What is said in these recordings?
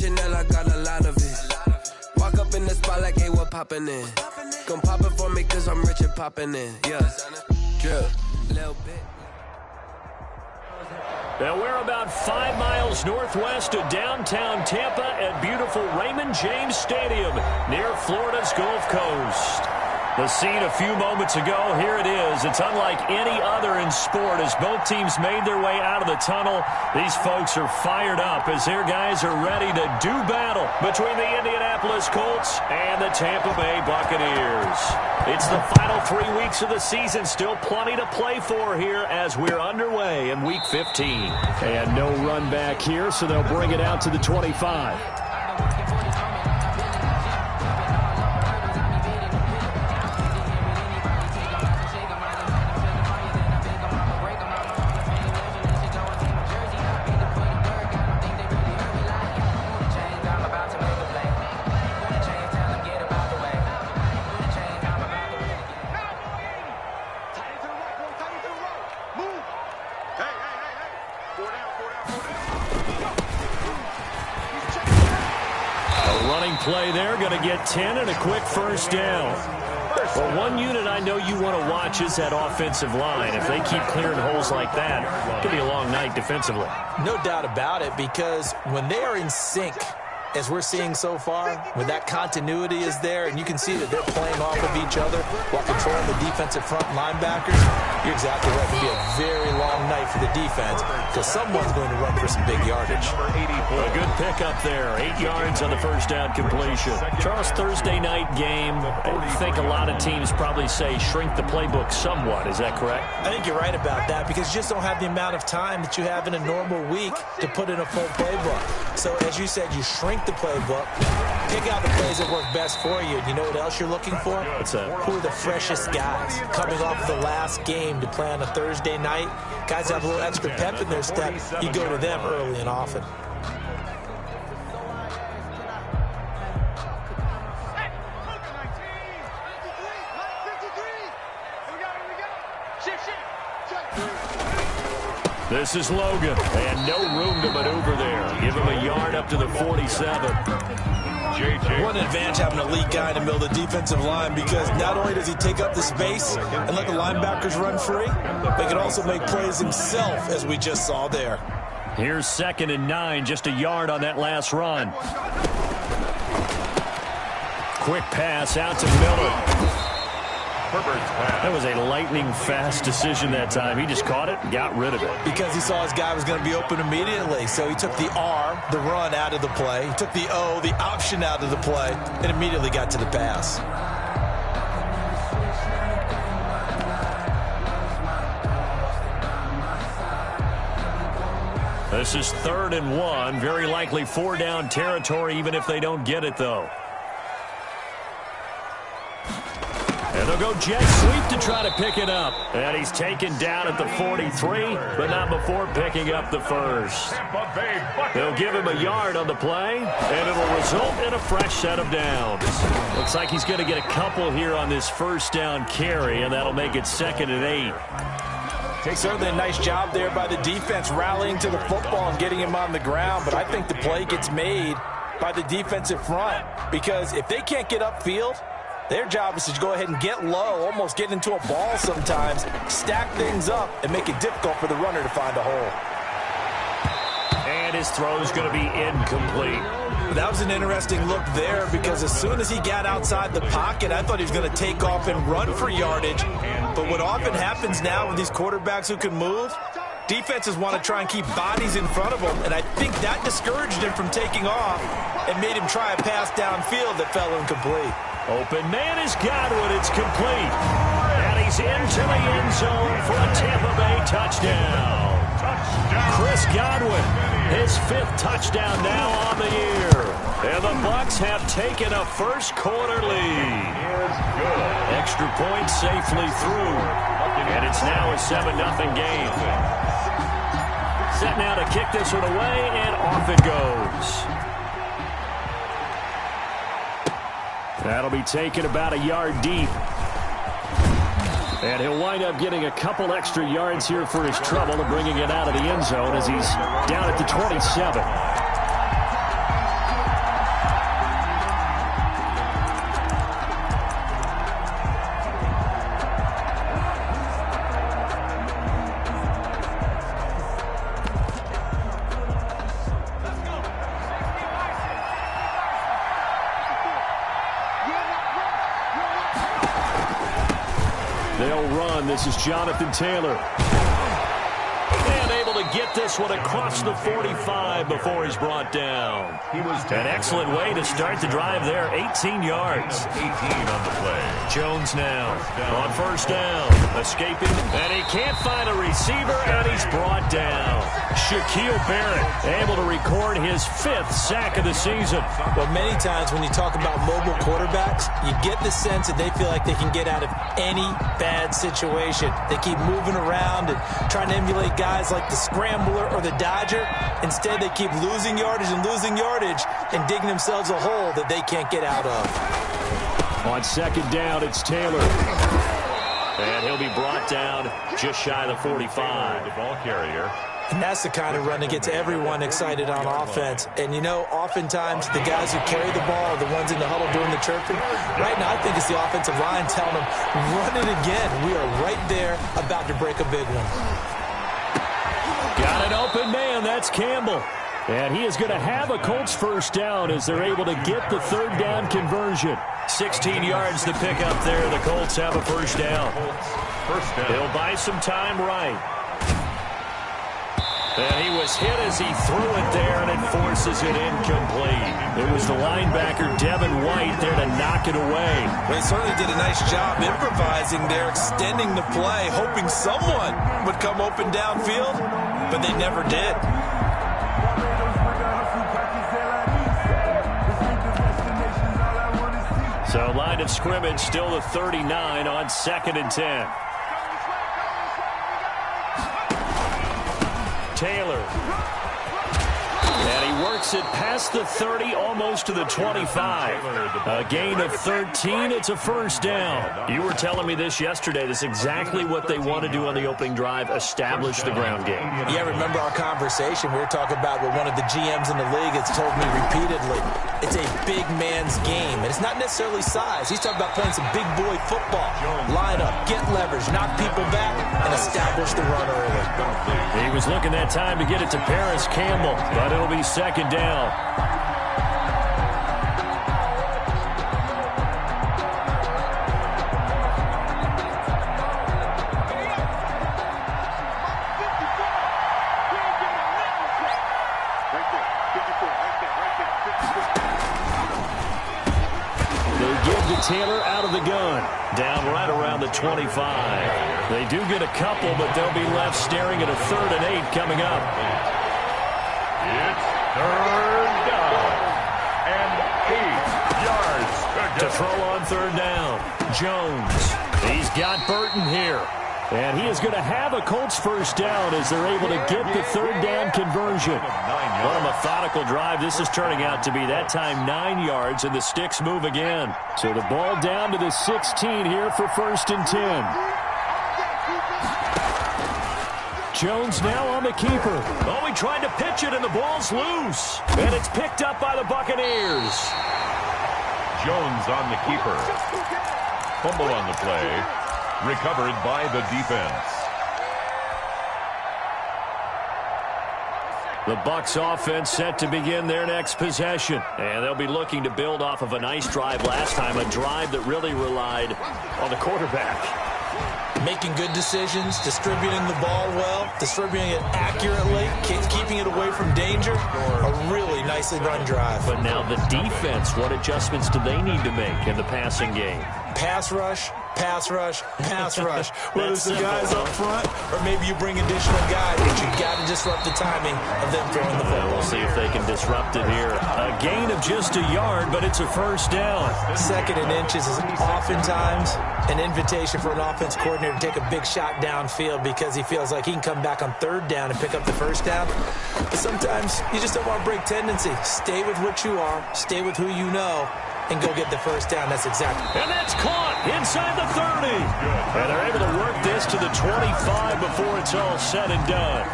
Chanel, I got a lot of it. Walk up in the spot like, hey, what poppin' in? Come pop it for me, cause I'm rich and poppin' in. Yeah, drip, little bit. Now we're about 5 miles northwest of downtown Tampa at beautiful Raymond James Stadium near Florida's Gulf Coast. The scene a few moments ago, here it is. It's unlike any other in sport as both teams made their way out of the tunnel. These folks are fired up as their guys are ready to do battle between the Indianapolis Colts and the Tampa Bay Buccaneers. It's the final 3 weeks of the season. Still plenty to play for here as we're underway in Week 15. And no run back here, so they'll bring it out to the 25. Play there, going to get 10 and a quick first down. But one unit I know you want to watch is that offensive line. If they keep clearing holes like that, it could be a long night defensively. No doubt about it, because when they are in sync, as we're seeing so far, when that continuity is there and you can see that they're playing off of each other while controlling the defensive front linebackers, you're exactly right. It could be a very long night for the defense because someone's going to run for some big yardage. A good pickup there. 8 yards on the first down completion. Charles, Thursday night game, I think a lot of teams probably say shrink the playbook somewhat. Is that correct? I think you're right about that because you just don't have the amount of time that you have in a normal week to put in a full playbook. So as you said, you shrink the playbook, pick out the plays that work best for you. You know what else you're looking for? What's that? Who are the freshest guys coming off the last game to play on a Thursday night? Guys have a little extra pep in their step. You go to them early and often. This is Logan, and no room to maneuver there. Give him a yard up to the 47. What an advantage having an elite guy in the middle of the defensive line because not only does he take up the space and let the linebackers run free, but he can also make plays himself, as we just saw there. Here's 2nd and 9, just a yard on that last run. Quick pass out to Miller. That was a lightning-fast decision that time. He just caught it and got rid of it. Because he saw his guy was going to be open immediately. So he took the R, the run, out of the play. He took the O, the option, out of the play, and immediately got to the pass. This is 3rd and 1. Very likely 4-down territory, even if they don't get it, though. And they'll go jet sweep to try to pick it up. And he's taken down at the 43, but not before picking up the first. They'll give him a yard on the play, and it'll result in a fresh set of downs. Looks like he's going to get a couple here on this first down carry, and that'll make it 2nd and 8. Certainly a nice job there by the defense rallying to the football and getting him on the ground, but I think the play gets made by the defensive front because if they can't get upfield, their job is to go ahead and get low, almost get into a ball sometimes, stack things up, and make it difficult for the runner to find a hole. And his throw is going to be incomplete. That was an interesting look there because as soon as he got outside the pocket, I thought he was going to take off and run for yardage. But what often happens now with these quarterbacks who can move, defenses want to try and keep bodies in front of them, and I think that discouraged him from taking off and made him try a pass downfield that fell incomplete. Open man is Godwin. It's complete. And he's into the end zone for a Tampa Bay touchdown. Chris Godwin, his 5th touchdown now on the year. And the Bucs have taken a first quarter lead. Extra point safely through. And it's now a 7-0 game. Set now to kick this one away, and off it goes. That'll be taken about a yard deep. And he'll wind up getting a couple extra yards here for his trouble and bringing it out of the end zone as he's down at the 27. They'll run. This is Jonathan Taylor. And able to get this one across the 45 before he's brought down. An excellent way to start the drive there. 18 yards. 18 on the play. Jones now on first down. Escaping. And he can't find a receiver, and he's brought down. Shaquille Barrett able to record his 5th sack of the season. Well, many times when you talk about mobile quarterbacks, you get the sense that they feel like they can get out of any bad situation. They keep moving around and trying to emulate guys like the Scrambler or the Dodger. Instead, they keep losing yardage and digging themselves a hole that they can't get out of. On second down, it's Taylor. And he'll be brought down just shy of the 45. The ball carrier. And that's the kind of run that gets everyone excited on offense. And, you know, oftentimes the guys who carry the ball are the ones in the huddle doing the chirping. Right now, I think it's the offensive line telling them, run it again. We are right there about to break a big one. Got an open man. That's Campbell. And he is going to have a Colts first down as they're able to get the third down conversion. 16 yards to pick up there. The Colts have a first down. He'll buy some time right. And he was hit as he threw it there, and it forces it incomplete. It was the linebacker, Devin White, there to knock it away. They certainly did a nice job improvising there, extending the play, hoping someone would come open downfield, but they never did. So line of scrimmage still the 39 on 2nd and 10. Taylor. And he works it past the 30, almost to the 25. A gain of 13. It's a first down. You were telling me this yesterday. This is exactly what they want to do on the opening drive, establish the ground game. Yeah, remember our conversation? We were talking about what one of the GMs in the league has told me repeatedly. It's a big man's game, and it's not necessarily size. He's talking about playing some big boy football. Line up, get leverage, knock people back, and establish the run early. He was looking that time to get it to Paris Campbell, but it'll be second down. Taylor out of the gun, down right around the 25. They do get a couple, but they'll be left staring at a 3rd and 8 coming up. It's third down and 8 yards to throw on third down. Jones. He's got Burton here. And he is going to have a Colts first down as they're able to get the third down conversion. What a methodical drive this is turning out to be. That time 9 yards, and the sticks move again. So the ball down to the 16 here for 1st and 10. Jones now on the keeper. Oh, he tried to pitch it, and the ball's loose. And it's picked up by the Buccaneers. Jones on the keeper. Fumble on the play. Recovered by the defense. The Bucs offense set to begin their next possession. And they'll be looking to build off of a nice drive last time, a drive that really relied on the quarterback. Making good decisions, distributing the ball well, distributing it accurately, keeping it away from danger. A really nicely run drive. But now the defense, what adjustments do they need to make in the passing game? Pass rush, pass rush, pass rush. Whether it's the guys up front or maybe you bring additional guys, but you've got to disrupt the timing of them throwing the football. We'll see if they can disrupt it here. A gain of just a yard, but it's a first down. 2nd and inches is oftentimes an invitation for an offense coordinator to take a big shot downfield because he feels like he can come back on 3rd down and pick up the first down. But sometimes you just don't want to break tendency. Stay with what you are, stay with who you know, and go get the first down. That's exactly. And that's caught inside the 30. And they're able to work this to the 25 before it's all said and done.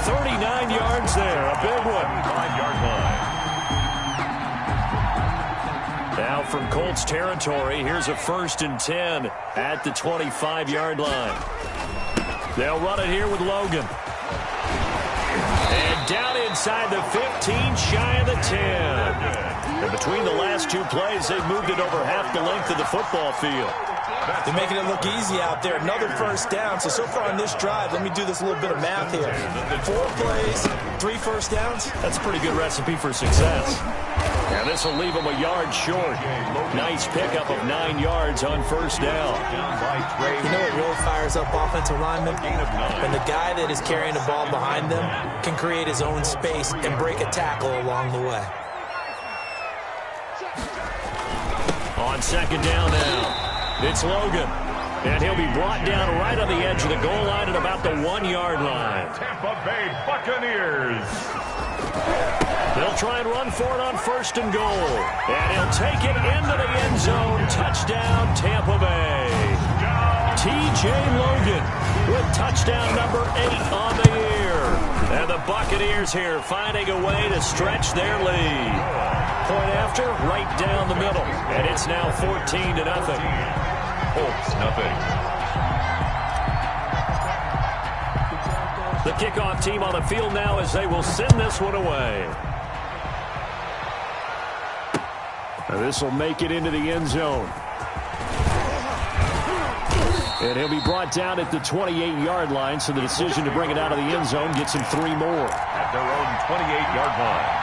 39 yards there, a big one. 5-yard line. Now from Colts territory, here's a 1st and 10 at the 25-yard line. They'll run it here with Logan. And down inside the 15, shy of the 10. And between the last 2 plays, they've moved it over half the length of the football field. They're making it look easy out there. Another first down. So far on this drive, let me do this little bit of math here. 4 plays, 3 first downs. That's a pretty good recipe for success. And this will leave them a yard short. Nice pickup of 9 yards on first down. You know what really fires up offensive linemen? When the guy that is carrying the ball behind them can create his own space and break a tackle along the way. On second down now. It's Logan, and he'll be brought down right on the edge of the goal line at about the 1-yard line. Tampa Bay Buccaneers. They'll try and run for it on first and goal, and he'll take it into the end zone. Touchdown, Tampa Bay. T.J. Logan with touchdown number 8 on the year. And the Buccaneers here finding a way to stretch their lead. Point after, right down the middle, and it's now 14-0. Colts, nothing. The kickoff team on the field now as they will send this one away. This will make it into the end zone. And he'll be brought down at the 28-yard line, so the decision to bring it out of the end zone gets him 3 more. At their own 28-yard line.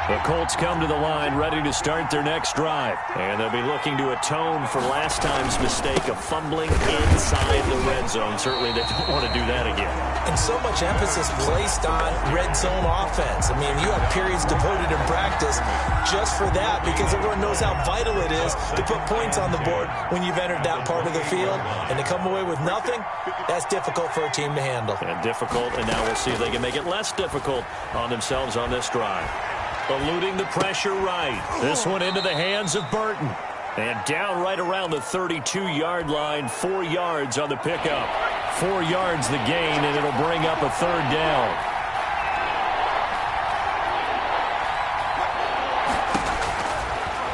The Colts come to the line ready to start their next drive. And they'll be looking to atone for last time's mistake of fumbling inside the red zone. Certainly they don't want to do that again. And so much emphasis placed on red zone offense. I mean, you have periods devoted in practice just for that because everyone knows how vital it is to put points on the board when you've entered that part of the field. And to come away with nothing, that's difficult for a team to handle. And difficult, and now we'll see if they can make it less difficult on themselves on this drive. Eluding the pressure right. This one into the hands of Burton. And down right around the 32-yard line. 4 yards on the pickup. 4 yards the gain, and it'll bring up a 3rd down.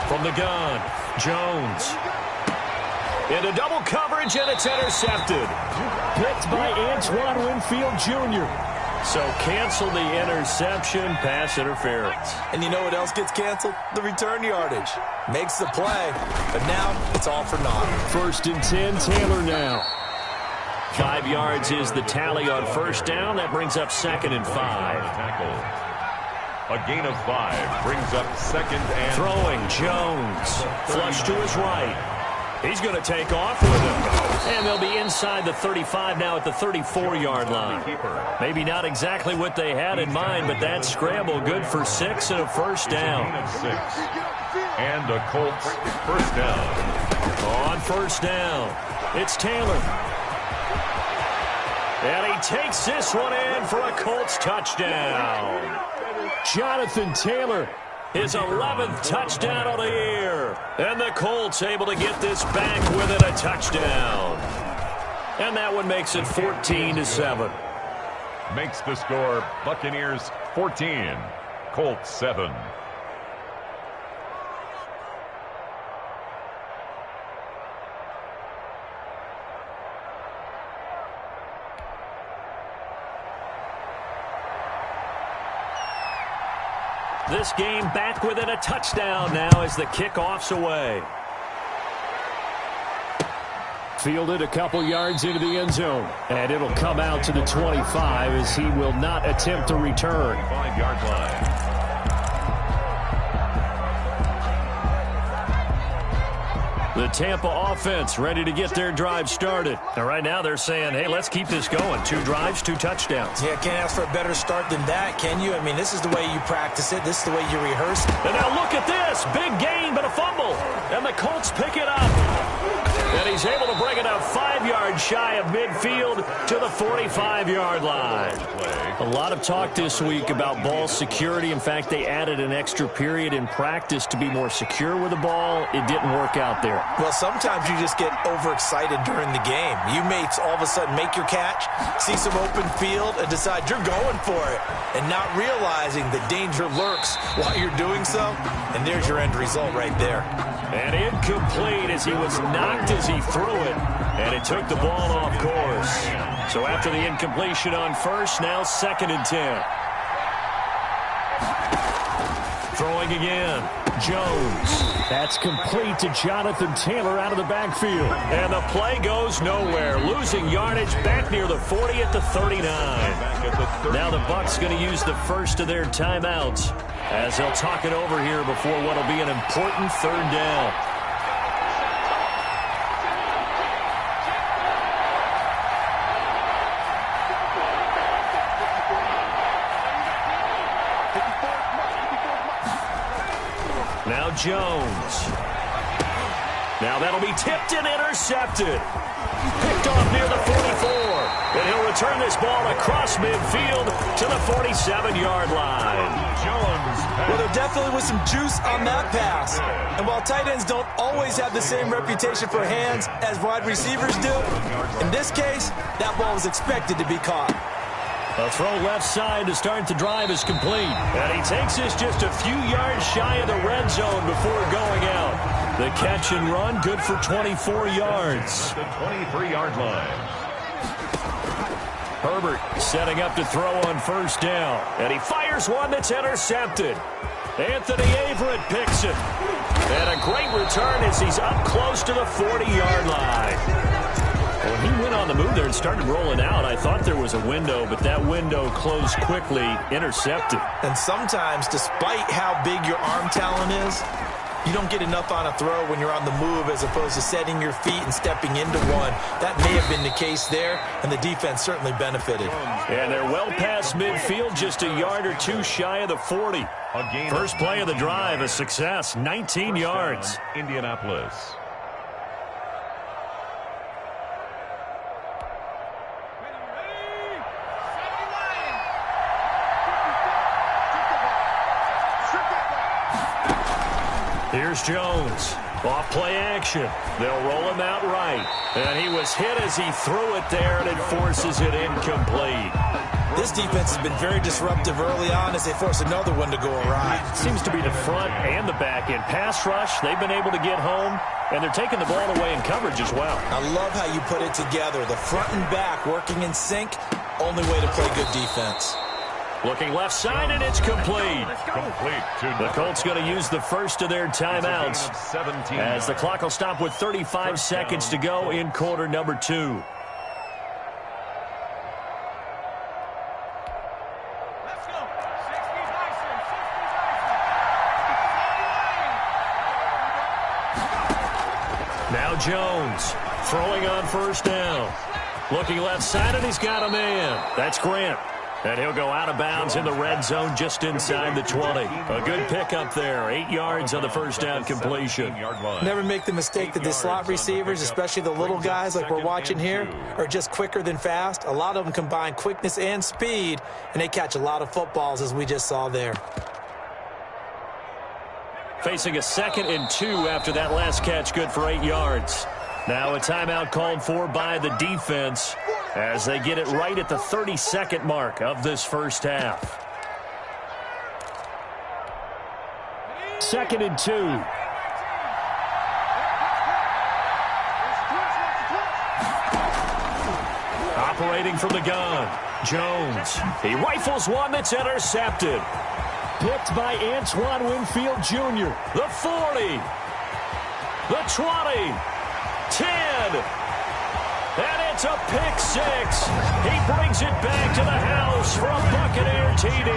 From the gun, Jones. Into double coverage, and it's intercepted. Picked by Antoine Winfield Jr. So cancel the interception, pass interference. And you know what else gets canceled? The return yardage. Makes the play, but now it's all for naught. 1st and 10, Taylor now. 5 yards is the tally on first down. That brings up 2nd and 5. Tackle. A gain of 5 brings up 2nd and... Throwing, Jones. Flush to his right. He's going to take off with him. And they'll be inside the 35 now at the 34-yard line. Maybe not exactly what they had in mind, but that scramble good for 6 and a first down. And a Colts first down. On first down, it's Taylor. And he takes this one in for a Colts touchdown. Jonathan Taylor, his 11th touchdown of the year. And the Colts able to get this back within a touchdown. And that one makes it 14-7. Makes the score Buccaneers 14, Colts 7. This game back within a touchdown now as the kickoff's away. Fielded a couple yards into the end zone. And it'll come out to the 25 as he will not attempt to return. 5-yard line. The Tampa offense ready to get their drive started. And right now they're saying, hey, let's keep this going. 2 drives, 2 touchdowns. Yeah, can't ask for a better start than that, can you? I mean, this is the way you practice it. This is the way you rehearse. And now look at this. Big gain, but a fumble. And the Colts pick it up. And he's able to bring it up 5 yards shy of midfield to the 45-yard line. A lot of talk this week about ball security. In fact, they added an extra period in practice to be more secure with the ball. It didn't work out there. Well, sometimes you just get overexcited during the game. You may all of a sudden make your catch, see some open field, and decide you're going for it, and not realizing the danger lurks while you're doing so. And there's your end result right there. And incomplete as he was knocked as he threw it. And it took the ball off course. So after the incompletion on first, now 2nd and 10. Throwing again. Jones. That's complete to Jonathan Taylor out of the backfield. And the play goes nowhere. Losing yardage back near the 40 at the 39. Now the Bucs going to use the first of their timeouts as they'll talk it over here before what will be an important third down. Now Jones. Now that'll be tipped and intercepted. Picked off near the 44. And he'll return this ball across midfield to the 47-yard line. Well, there definitely was some juice on that pass. And while tight ends don't always have the same reputation for hands as wide receivers do, in this case, that ball was expected to be caught. A throw left side to start the drive is complete. And he takes this just a few yards shy of the red zone before going out. The catch and run, good for 24 yards. The 23-yard line. Herbert setting up to throw on first down. And he fires one that's intercepted. Anthony Averett picks it. And a great return as he's up close to the 40-yard line. When he went on the move there and started rolling out, I thought there was a window, but that window closed quickly, intercepted. And sometimes, despite how big your arm talent is, you don't get enough on a throw when you're on the move as opposed to setting your feet and stepping into one. That may have been the case there, and the defense certainly benefited. And they're well past midfield, just a yard or two shy of the 40. First play of the drive, a success, 19 yards. Indianapolis. Here's Jones. Off play action. They'll roll him out right. And he was hit as he threw it there, and it forces it incomplete. This defense has been very disruptive early on as they force another one to go awry. Seems to be the front and the back end. Pass rush, they've been able to get home, and they're taking the ball away in coverage as well. I love how you put it together. The front and back working in sync. Only way to play good defense. Looking left side, and it's complete. The Colts going to use the first of their timeouts as the clock will stop with 35 seconds to go in quarter number 2. Now Jones throwing on first down. Looking left side, and he's got a man. That's Grant. And he'll go out of bounds in the red zone just inside the 20. A good pickup there. 8 yards on the first down completion. Never make the mistake that the slot receivers, especially the little guys like we're watching here, are just quicker than fast. A lot of them combine quickness and speed, and they catch a lot of footballs as we just saw there. Facing a 2nd and 2 after that last catch, good for 8 yards. Now a timeout called for by the defense as they get it right at the 30-second mark of this first half. 2nd and 2. Operating from the gun, Jones. He rifles one that's intercepted. Picked by Antoine Winfield Jr. The 40. The 20. 10. And it's a pick 6. He brings it back to the house for a Buccaneer TD.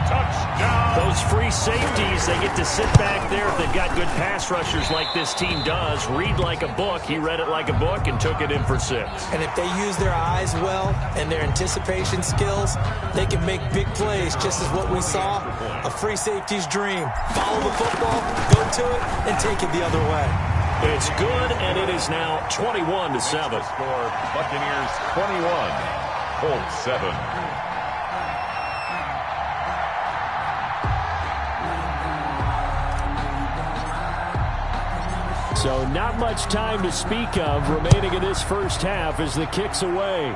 Touchdown. Those free safeties, they get to sit back there if they've got good pass rushers like this team does. Read like a book. He read it like a book and took it in for 6. And if they use their eyes well and their anticipation skills, they can make big plays, just as what we saw. A free safety's dream. Follow the football, go to it, and take it the other way. It's good, and it is now 21-7. Score Buccaneers 21, Colts 7. So not much time to speak of remaining in this first half as the kick's away.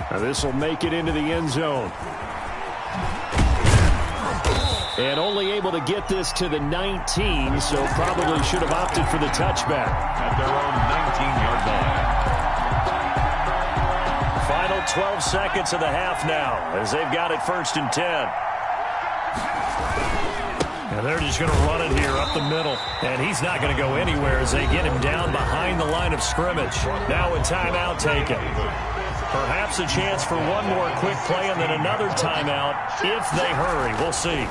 Now this will make it into the end zone. And only able to get this to the 19, so probably should have opted for the touchback. At their own 19-yard line. Final 12 seconds of the half now as they've got it 1st and 10. And they're just going to run it here up the middle. And he's not going to go anywhere as they get him down behind the line of scrimmage. Now a timeout taken. Perhaps a chance for one more quick play and then another timeout if they hurry. We'll see.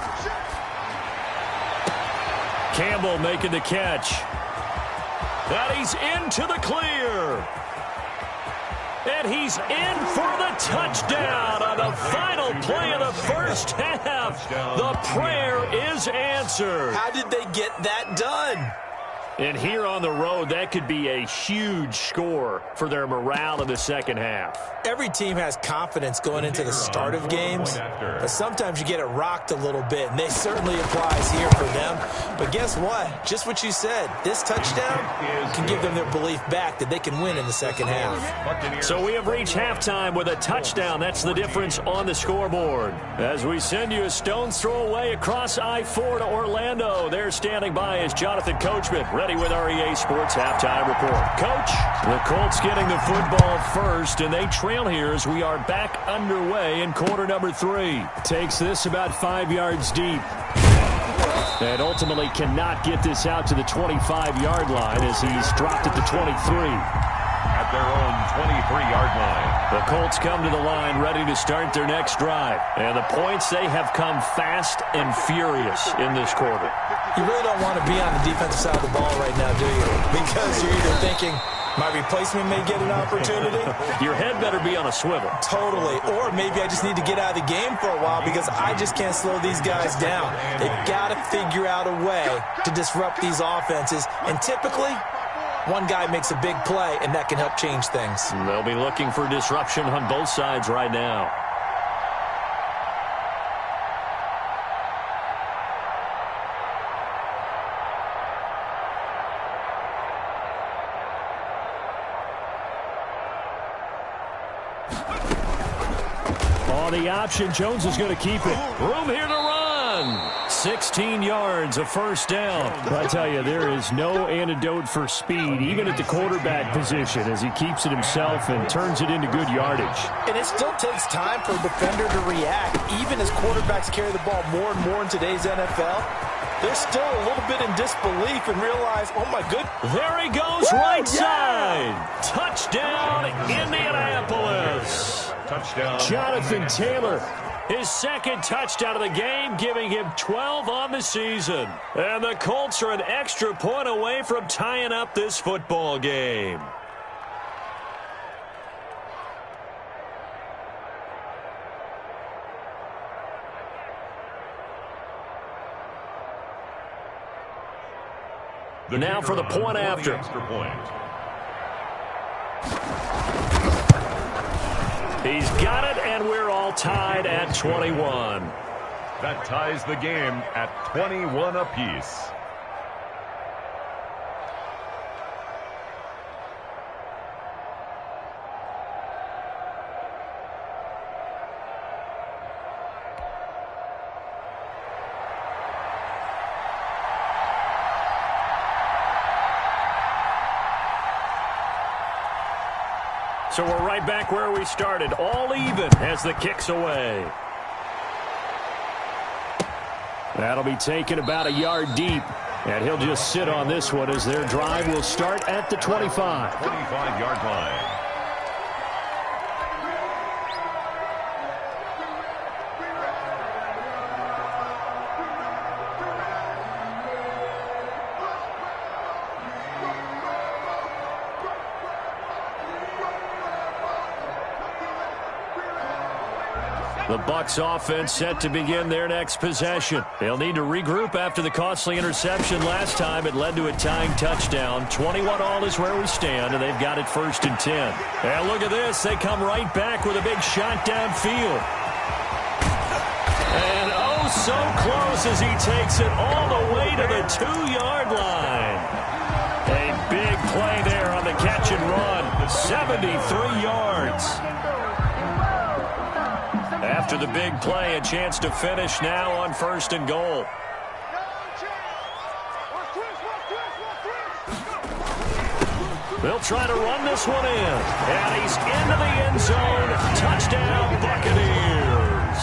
Campbell making the catch. And he's into the clear. And he's in for the touchdown on the final play of the first half. The prayer is answered. How did they get that done? And here on the road, that could be a huge score for their morale in the second half. Every team has confidence going into the start of games, but sometimes you get it rocked a little bit, and this certainly applies here for them. But guess what? Just what you said. This touchdown can give them their belief back that they can win in the second half. So we have reached halftime with a touchdown. That's the difference on the scoreboard. As we send you a stone's throw away across I-4 to Orlando. There standing by is Jonathan Coachman, ready with our EA Sports Halftime Report. Coach, the Colts getting the football first, and they trail here as we are back underway in quarter number 3. Takes this about 5 yards deep. And ultimately cannot get this out to the 25-yard line as he's dropped at the 23. At their own 23-yard line. The Colts come to the line ready to start their next drive. And the points, they have come fast and furious in this quarter. You really don't want to be on the defensive side of the ball right now, do you? Because you're either thinking, my replacement may get an opportunity. Your head better be on a swivel. Totally. Or maybe I just need to get out of the game for a while because I just can't slow these guys down. They've got to figure out a way to disrupt these offenses. And typically, one guy makes a big play, and that can help change things. They'll be looking for disruption on both sides right now. The option, Jones is going to keep it. Room here to run. 16 yards, a first down. I tell you, there is no antidote for speed, even at the quarterback position, as he keeps it himself and turns it into good yardage. And it still takes time for a defender to react, even as quarterbacks carry the ball more and more in today's NFL. They're still a little bit in disbelief and realize, oh my goodness. There he goes, right side. Touchdown, Indianapolis. Touchdown. Jonathan Taylor, his second touchdown of the game, giving him 12 on the season. And the Colts are an extra point away from tying up this football game. Now for the point after. He's got it, and we're all tied at 21. That ties the game at 21 apiece. So we're right back where we started, all even as the kick's away. That'll be taken about a yard deep, and he'll just sit on this one as their drive will start at the 25. 25-yard line. The Bucs offense set to begin their next possession. They'll need to regroup after the costly interception last time. It led to a tying touchdown. 21-all is where we stand, and they've got it 1st and 10. And look at this. They come right back with a big shot downfield. And oh, so close as he takes it all the way to the 2-yard line. A big play there on the catch and run. 73 yards. After the big play, a chance to finish now on 1st and goal. They'll try to run this one in. And he's into the end zone. Touchdown, Buccaneers.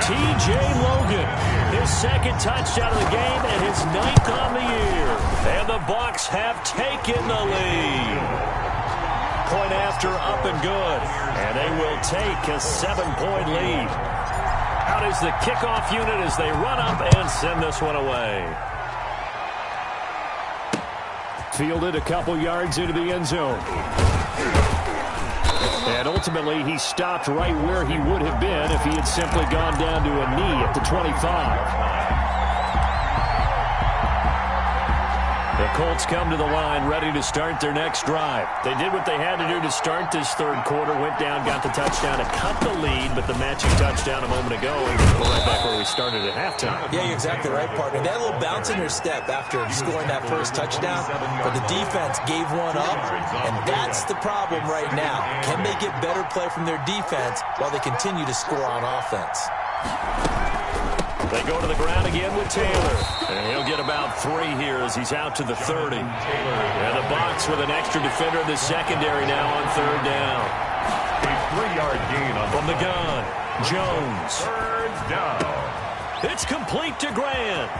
T.J. Logan his second touchdown of the game and his 9th on the year. And the Bucs have taken the lead. Point after up and good. And they will take a 7-point lead. Out is the kickoff unit as they run up and send this one away. Fielded a couple yards into the end zone. And ultimately, he stopped right where he would have been if he had simply gone down to a knee at the 25. The Colts come to the line ready to start their next drive. They did what they had to do to start this third quarter, went down, got the touchdown to cut the lead, but the matching touchdown a moment ago, and we're right back where we started at halftime. Yeah, you're exactly right, partner. They had a little bounce in their step after scoring that first touchdown, but the defense gave one up, and that's the problem right now. Can they get better play from their defense while they continue to score on offense? They go to the ground again with Taylor. And he'll get about 3 here as he's out to the 30. And the Bucs with an extra defender in the secondary now on third down. A 3-yard gain on from the gun. Jones. Third down. It's complete to Grant.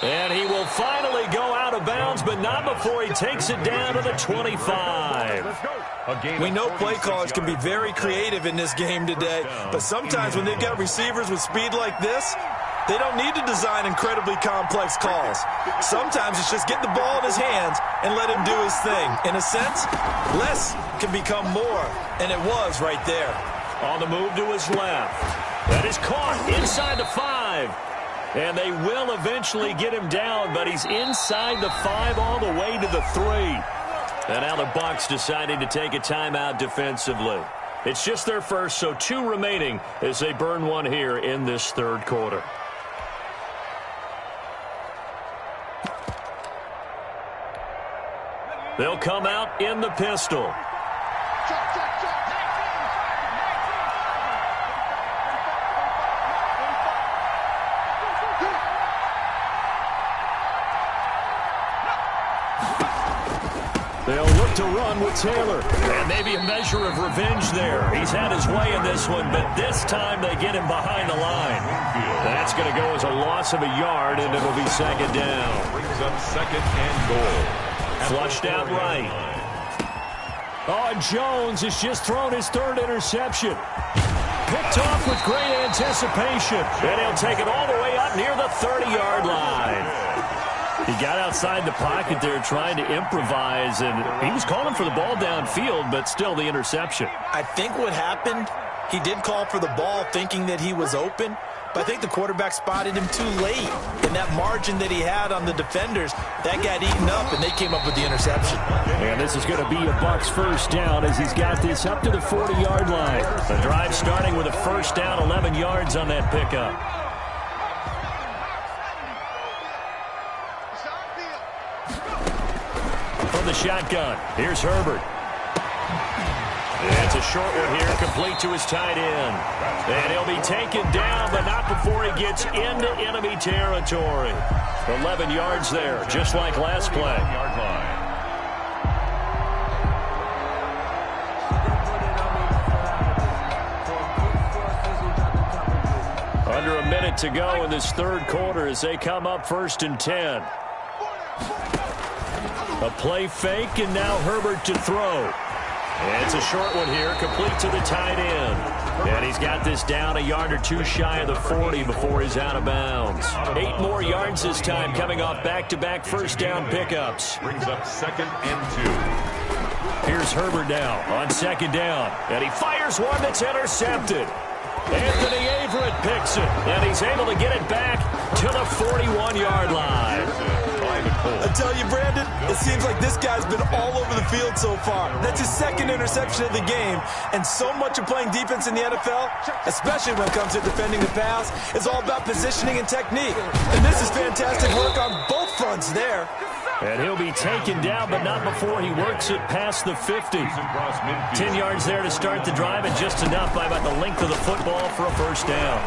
And he will finally go out of bounds, but not before he takes it down to the 25. We know play callers can be very creative in this game today, but sometimes when they've got receivers with speed like this, they don't need to design incredibly complex calls. Sometimes it's just get the ball in his hands and let him do his thing. In a sense, less can become more, and it was right there. On the move to his left. That is caught inside the 5. And they will eventually get him down, but he's inside the 5 all the way to the 3. And now the Bucs deciding to take a timeout defensively. It's just their first, so 2 remaining as they burn one here in this third quarter. They'll come out in the pistol. They'll look to run with Taylor. And maybe a measure of revenge there. He's had his way in this one, but this time they get him behind the line. That's going to go as a loss of a yard, and it'll be second down. Brings up second and goal. Flushed out right. Oh, and Jones has just thrown his 3rd interception. Picked off with great anticipation. And he'll take it all the way up near the 30-yard line. He got outside the pocket there trying to improvise, and he was calling for the ball downfield, but still the interception. I think what happened, he did call for the ball thinking that he was open, but I think the quarterback spotted him too late. And that margin that he had on the defenders, that got eaten up, and they came up with the interception. And this is going to be a Bucs first down as he's got this up to the 40-yard line. The drive starting with a first down, 11 yards on that pickup. From the shotgun, here's Herbert. It's a short one here, complete to his tight end. And he'll be taken down, but not before he gets into enemy territory. 11 yards there, just like last play. Under a minute to go in this third quarter as they come up 1st and 10. A play fake, and now Herbert to throw. And it's a short one here, complete to the tight end. And he's got this down a yard or 2 shy of the 40 before he's out of bounds. 8 more yards this time, coming off back-to-back first down pickups. Brings up second and 2. Here's Herbert now on second down. And he fires one that's intercepted. Anthony Averett picks it, and he's able to get it back to the 41-yard line. I tell you, Brandon, it seems like this guy's been all over the field so far. That's his 2nd interception of the game, and so much of playing defense in the NFL, especially when it comes to defending the pass, is all about positioning and technique. And this is fantastic work on both fronts there. And he'll be taken down, but not before he works it past the 50. 10 yards there to start the drive, and just enough by about the length of the football for a first down.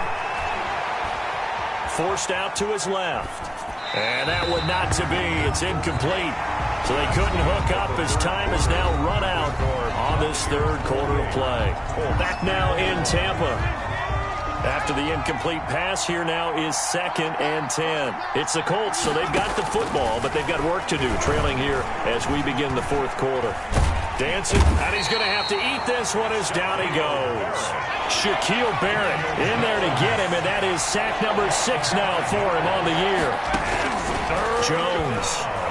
Forced out to his left. And that one not to be. It's incomplete. So they couldn't hook up as time has now run out on this third quarter of play. Back now in Tampa. After the incomplete pass, here now is 2nd and 10. It's the Colts, so they've got the football, but they've got work to do, trailing here as we begin the 4th quarter. Dancing, and he's going to have to eat this one as down he goes. Shaquille Barrett in there to get him, and that is sack number 6 now for him on the year. Jones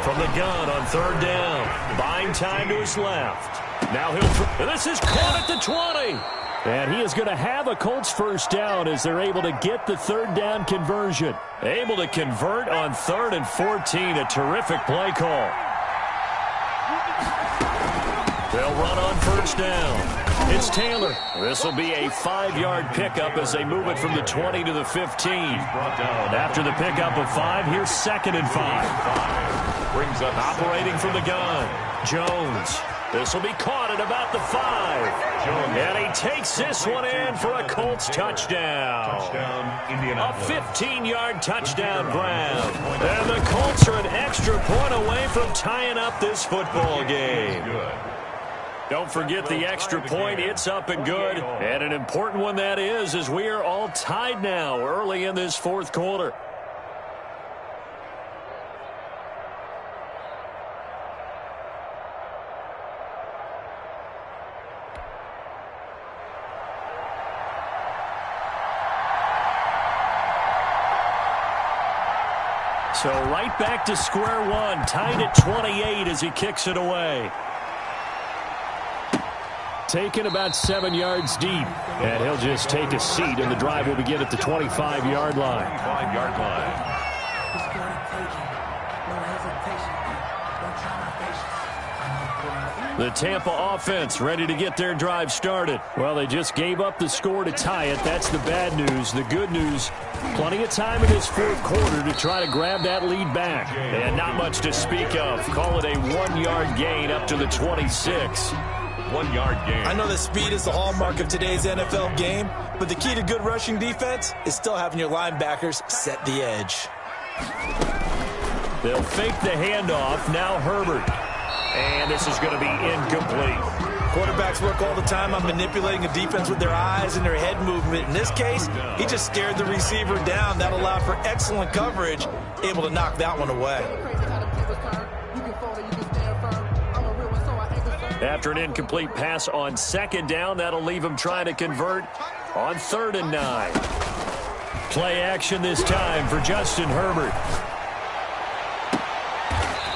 from the gun on 3rd down. Buying time to his left. Now he'll this is caught at the 20. And he is going to have a Colts 1st down as they're able to get the 3rd down conversion. Able to convert on 3rd and 14. A terrific play call. They'll run on 1st down. It's Taylor. This will be a 5-yard pickup as they move it from the 20 to the 15. After the pickup of 5, here's 2nd and 5. Brings up operating from the gun. Jones. This will be caught at about the 5. And he takes this one in for a Colts touchdown. A 15-yard touchdown grab. And the Colts are an extra point away from tying up this football game. Don't forget the extra point. It's up and good. And an important one that is, as we are all tied now early in this 4th quarter. So right back to square one, tied at 28 as he kicks it away. Taken about 7 yards deep, and he'll just take a seat, and the drive will begin at the 25-yard line. 5-yard line. The Tampa offense ready to get their drive started. Well, they just gave up the score to tie it. That's the bad news. The good news, plenty of time in this 4th quarter to try to grab that lead back. And not much to speak of. Call it a 1-yard gain up to the 26. 1-yard gain. I know that speed is the hallmark of today's NFL game, but the key to good rushing defense is still having your linebackers set the edge. They'll fake the handoff. Now Herbert. And this is going to be incomplete. Quarterbacks work all the time on manipulating a defense with their eyes and their head movement. In this case, he just stared the receiver down. That allowed for excellent coverage, able to knock that one away. After an incomplete pass on 2nd down, that'll leave him trying to convert on 3rd and 9. Play action this time for Justin Herbert.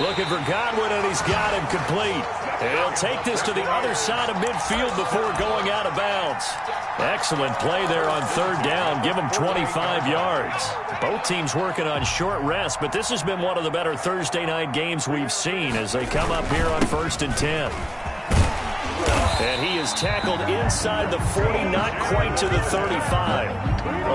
Looking for Godwin, and he's got him complete. And he'll take this to the other side of midfield before going out of bounds. Excellent play there on 3rd down. Give him 25 yards. Both teams working on short rest, but this has been one of the better Thursday night games we've seen as they come up here on 1st and 10. And he is tackled inside the 40, not quite to the 35.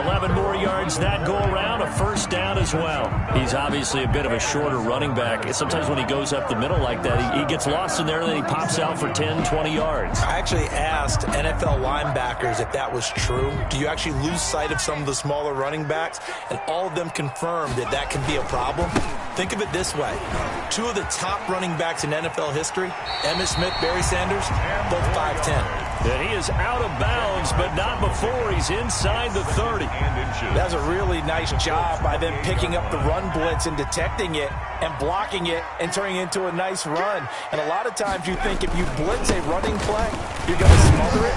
11 more yards that go around, a 1st down as well. He's obviously a bit of a shorter running back. Sometimes when he goes up the middle like that, he gets lost in there, and then he pops out for 10, 20 yards. I actually asked NFL linebackers if that was true. Do you actually lose sight of some of the smaller running backs? And all of them confirmed that that can be a problem. Think of it this way. 2 of the top running backs in NFL history, Emmitt Smith, Barry Sanders, both 5'10". And he is out of bounds, but not before he's inside the 30. That's a really nice job by them picking up the run blitz and detecting it and blocking it and turning it into a nice run. And a lot of times you think if you blitz a running play, you're going to smother it.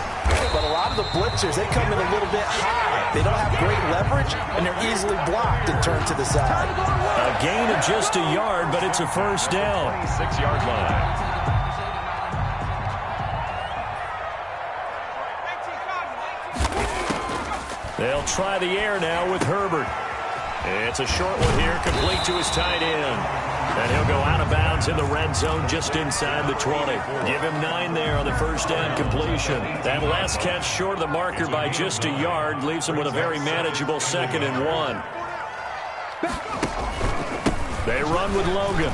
But a lot of the blitzers, they come in a little bit high. They don't have great leverage, and they're easily blocked and turned to the side. A gain of just a yard, but it's a 1st down. 6-yard line. They'll try the air now with Herbert. It's a short one here, complete to his tight end. And he'll go out of bounds in the red zone just inside the 20. Give him 9 there on the 1st down completion. That last catch short of the marker by just a yard leaves him with a very manageable 2nd and 1. They run with Logan.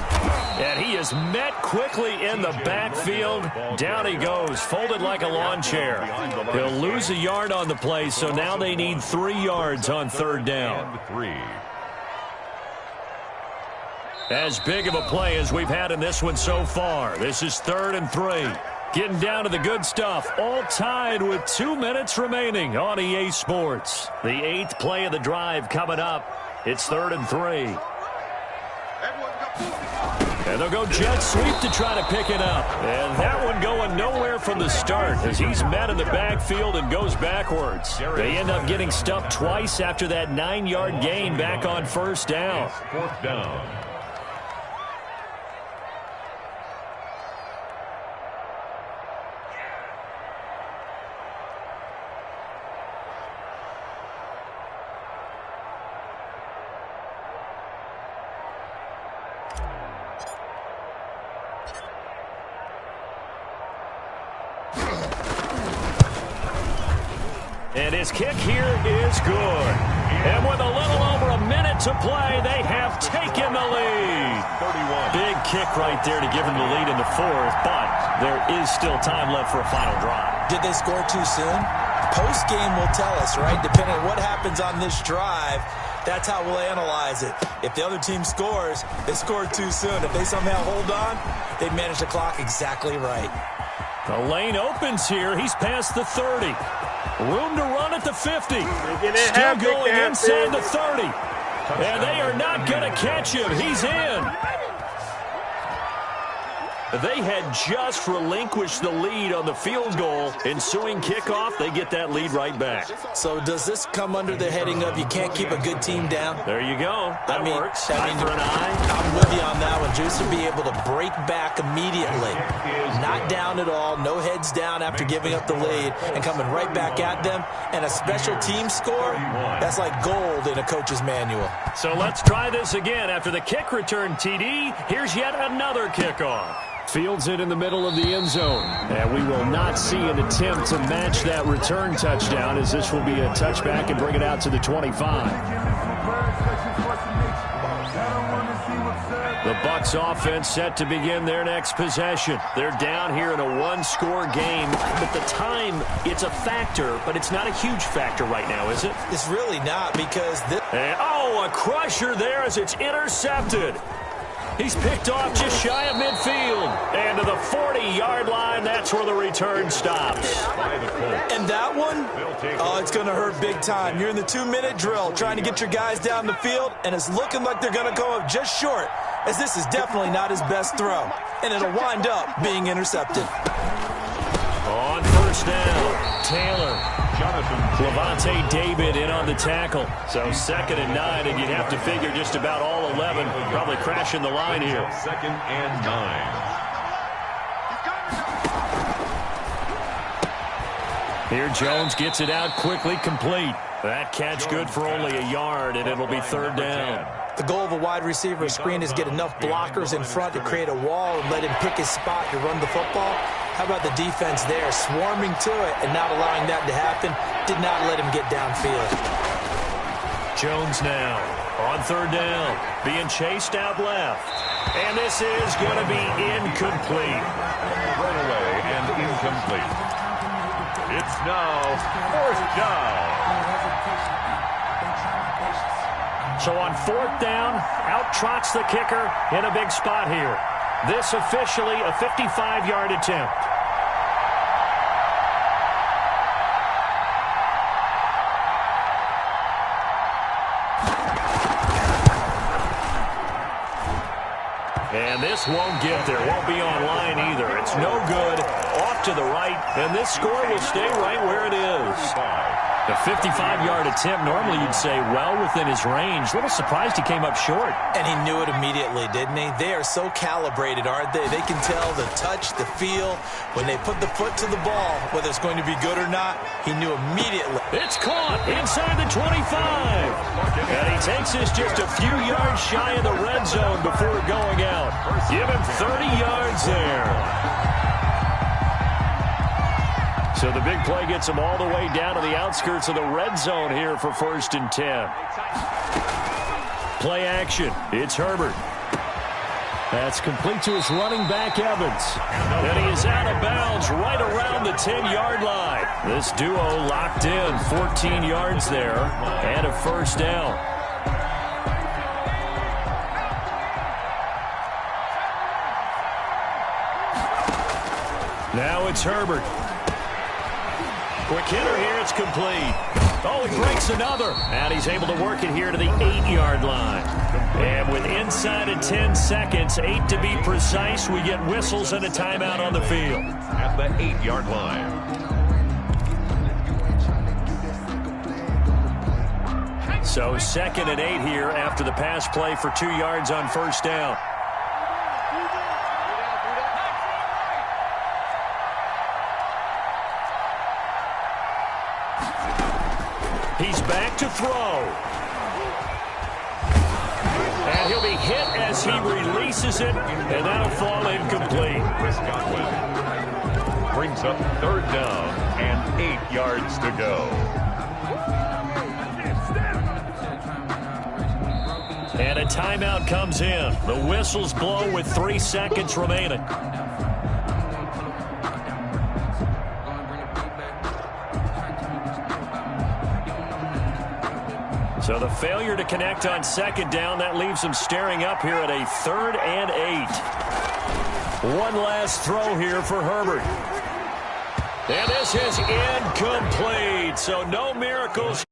And he is met quickly in the backfield. Down he goes, folded like a lawn chair. He'll lose a yard on the play, so now they need 3 yards on 3rd down. As big of a play as we've had in this one so far. This is 3rd and 3. Getting down to the good stuff. All tied with 2 minutes remaining on EA Sports. The 8th play of the drive coming up. It's 3rd and 3. And they'll go jet sweep to try to pick it up. And that one going nowhere from the start as he's met in the backfield and goes backwards. They end up getting stuffed twice after that 9-yard gain back on 1st down. 4th down. And his kick here is good. And with a little over a minute to play, they have taken the lead. 31. Big kick right there to give him the lead in the 4th, but there is still time left for a final drive. Did they score too soon? Post-game will tell us, right? Depending on what happens on this drive, that's how we'll analyze it. If the other team scores, they scored too soon. If they somehow hold on, they manage the clock exactly right. The lane opens here. He's past the 30. Room to run at the 50. Still going inside the 30. And they are not going to catch him. He's in. They had just relinquished the lead on the field goal. Ensuing kickoff, they get that lead right back. So does this come under the heading of you can't keep a good team down? There you go. That works. Eye for an eye. I'm with you on that one. Juice would be able to break back immediately. Not down at all. No heads down after giving up the lead and coming right back at them. And a special team score, that's like gold in a coach's manual. So let's try this again. After the kick return, TD, here's yet another kickoff. Fields it in the middle of the end zone. And we will not see an attempt to match that return touchdown, as this will be a touchback and bring it out to the 25. The Bucs offense set to begin their next possession. They're down here in a one-score game. But the time, it's a factor, but it's not a huge factor right now, is it? It's really not, because this... And, a crusher there as it's intercepted. He's picked off just shy of midfield. And to the 40-yard line, that's where the return stops. And that one, it's going to hurt big time. You're in the 2-minute drill trying to get your guys down the field, and it's looking like they're going to come up just short, as this is definitely not his best throw. And it'll wind up being intercepted. On 1st down, Taylor. Levante David in on the tackle. So 2nd and 9, and you'd have to figure just about all 11 probably crashing the line here. 2nd and 9. Here Jones gets it out quickly, complete. That catch good for only a yard, and it'll be 3rd down. The goal of a wide receiver screen is get enough blockers in front to create a wall and let him pick his spot to run the football. How about the defense there, swarming to it and not allowing that to happen? Did not let him get downfield. Jones now on 3rd down, being chased out left. And this is going to be incomplete. Run away and incomplete. It's now 4th down. So on 4th down, out trots the kicker in a big spot here. This officially a 55-yard attempt. And this won't get there, won't be online either. It's no good, off to the right, and this score will stay right where it is. The 55-yard attempt, normally you'd say well within his range. A little surprised he came up short. And he knew it immediately, didn't he? They are so calibrated, aren't they? They can tell the touch, the feel. When they put the foot to the ball, whether it's going to be good or not, he knew immediately. It's caught inside the 25. And he takes this just a few yards shy of the red zone before going out. Give him 30 yards there. So the big play gets him all the way down to the outskirts of the red zone here for 1st and 10. Play action. It's Herbert. That's complete to his running back, Evans. And he is out of bounds right around the 10-yard line. This duo locked in, 14 yards there, and a 1st down. Now it's Herbert. Quick hitter here. It's complete. Oh, he breaks another. And he's able to work it here to the 8-yard line. And with inside of 10 seconds, 8 to be precise, we get whistles and a timeout on the field. At the 8-yard line. So 2nd and 8 here after the pass play for 2 yards on first down. He's back to throw. And he'll be hit as he releases it, and that'll fall incomplete. Brings up 3rd down and 8 yards to go. And a timeout comes in. The whistles blow with 3 seconds remaining. So the failure to connect on 2nd down, that leaves him staring up here at a 3rd and 8. One last throw here for Herbert. And this is incomplete. So no miracles